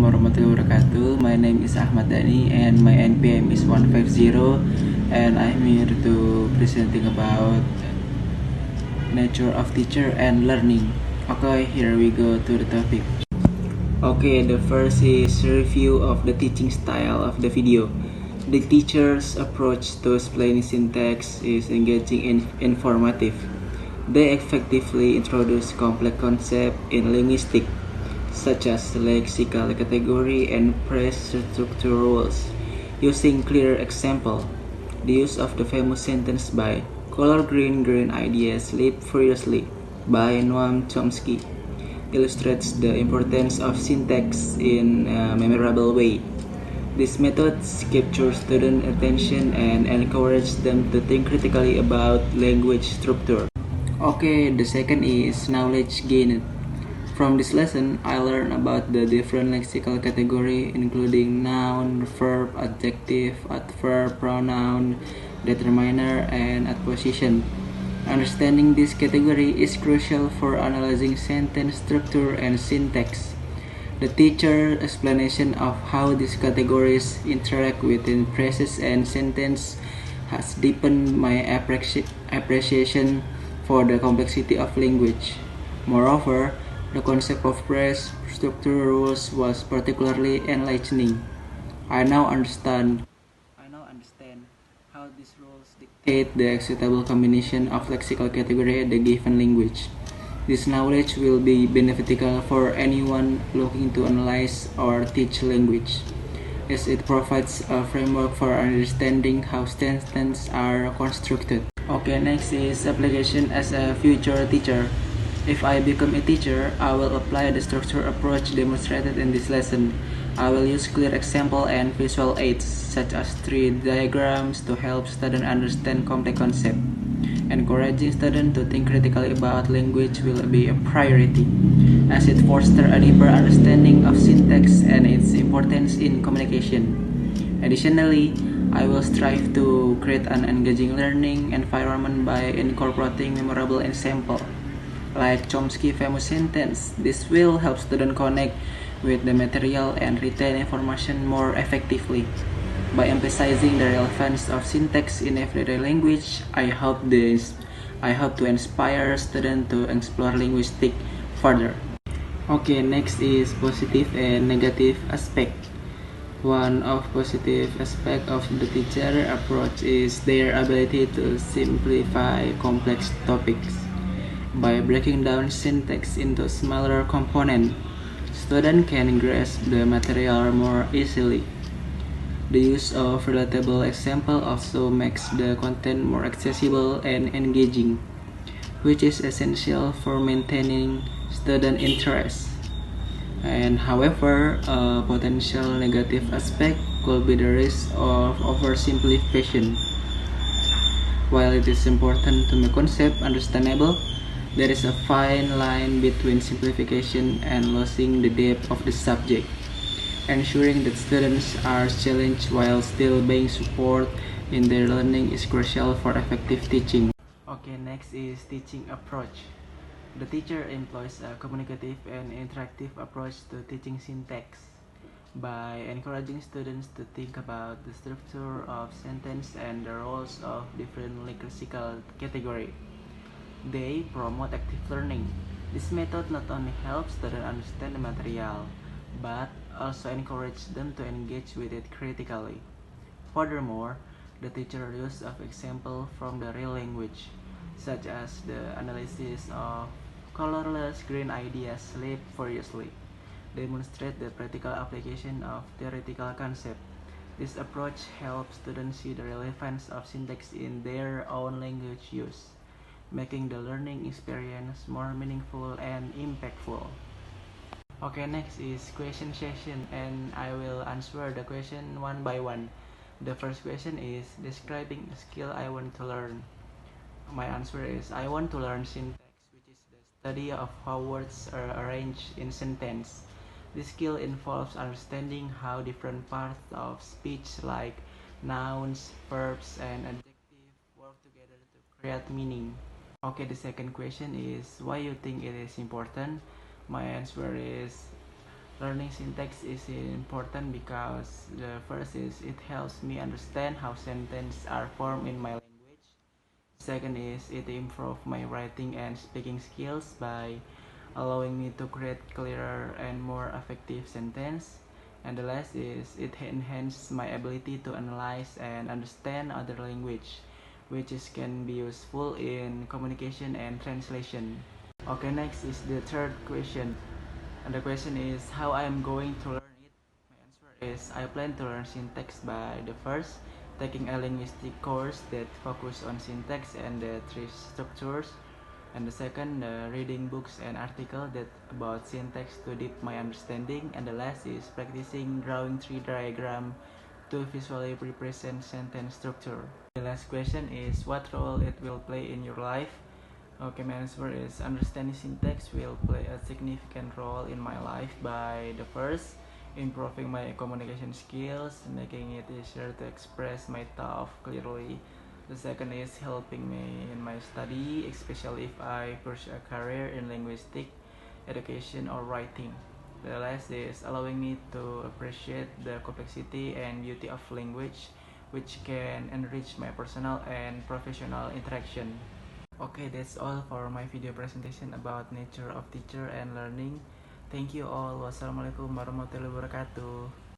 Assalamualaikum warahmatullahi wabarakatuh. My name is Ahmad Dhani and my NPM is 150, and I'm here to presenting about nature of teacher and learning. Okay, here we go to the topic. Okay, the first is review of the teaching style of the video. The teacher's approach to explaining syntax is engaging and informative. They effectively introduce complex concepts in linguistics, such as lexical category and phrase structure rules, using clear example. The use of the famous sentence by "Color green, green ideas live furiously" by Noam Chomsky illustrates the importance of syntax in a memorable way. These methods capture student attention and encourage them to think critically about language structure. Okay, the second is knowledge gained. From this lesson, I learned about the different lexical category, including noun, verb, adjective, adverb, pronoun, determiner, and adposition. Understanding this category is crucial for analyzing sentence structure and syntax. The teacher's explanation of how these categories interact within phrases and sentences has deepened my appreciation for the complexity of language. Moreover, the concept of phrase structure rules was particularly enlightening. I now understand how these rules dictate the acceptable combination of lexical category in the given language. This knowledge will be beneficial for anyone looking to analyze or teach language, as it provides a framework for understanding how sentences are constructed. Okay, next is application as a future teacher. If I become a teacher, I will apply the structure approach demonstrated in this lesson. I will use clear example and visual aids, such as tree diagrams, to help students understand complex concepts. Encouraging students to think critically about language will be a priority, as it fosters a deeper understanding of syntax and its importance in communication. Additionally, I will strive to create an engaging learning environment by incorporating memorable examples like Chomsky's famous sentence. This will help students connect with the material and retain information more effectively. By emphasizing the relevance of syntax in everyday language, I hope to inspire students to explore linguistics further. Okay, next is positive and negative aspect. One of positive aspect of the teacher approach is their ability to simplify complex topics. By breaking down syntax into smaller components, students can grasp the material more easily. The use of relatable examples also makes the content more accessible and engaging, which is essential for maintaining student interest. And however, a potential negative aspect could be the risk of oversimplification. While it is important to make concept understandable, there is a fine line between simplification and losing the depth of the subject. Ensuring that students are challenged while still being supported in their learning is crucial for effective teaching. Okay, next is teaching approach. The teacher employs a communicative and interactive approach to teaching syntax. By encouraging students to think about the structure of sentence and the roles of different lexical categories, they promote active learning. This method not only helps students understand the material, but also encourages them to engage with it critically. Furthermore, the teacher use of examples from the real language, such as the analysis of colorless green ideas live furiously, demonstrate the practical application of theoretical concepts. This approach helps students see the relevance of syntax in their own language use, making the learning experience more meaningful and impactful. Okay, next is question session, and I will answer the question one by one. The first question is describing a skill I want to learn. My answer is I want to learn syntax, which is the study of how words are arranged in sentence. This skill involves understanding how different parts of speech like nouns, verbs, and adjectives work together to create meaning. Okay, the second question is why you think it is important. My answer is Learning syntax is important because the first is it helps me understand how sentences are formed in my language. Second is it improves my writing and speaking skills by allowing me to create clearer and more effective sentence. And the last is it enhances my ability to analyze and understand other language, which can be useful in communication and translation. Okay, next is the third question. And the question is how I am going to learn it. My answer is I plan to learn syntax by the first taking a linguistic course that focus on syntax and the tree structures, and the second reading books and articles that about syntax to deep my understanding, and the last is practicing drawing tree diagram to visually represent sentence structure. The last question is what role it will play in your life. Okay, my answer is understanding syntax will play a significant role in my life by the first improving my communication skills, making it easier to express my thoughts clearly. The second is helping me in my study, especially if I pursue a career in linguistic education or writing. The last is allowing me to appreciate the complexity and beauty of language, which can enrich my personal and professional interaction. Okay, that's all for my video presentation about nature of teacher and learning. Thank you all. Wassalamualaikum warahmatullahi wabarakatuh.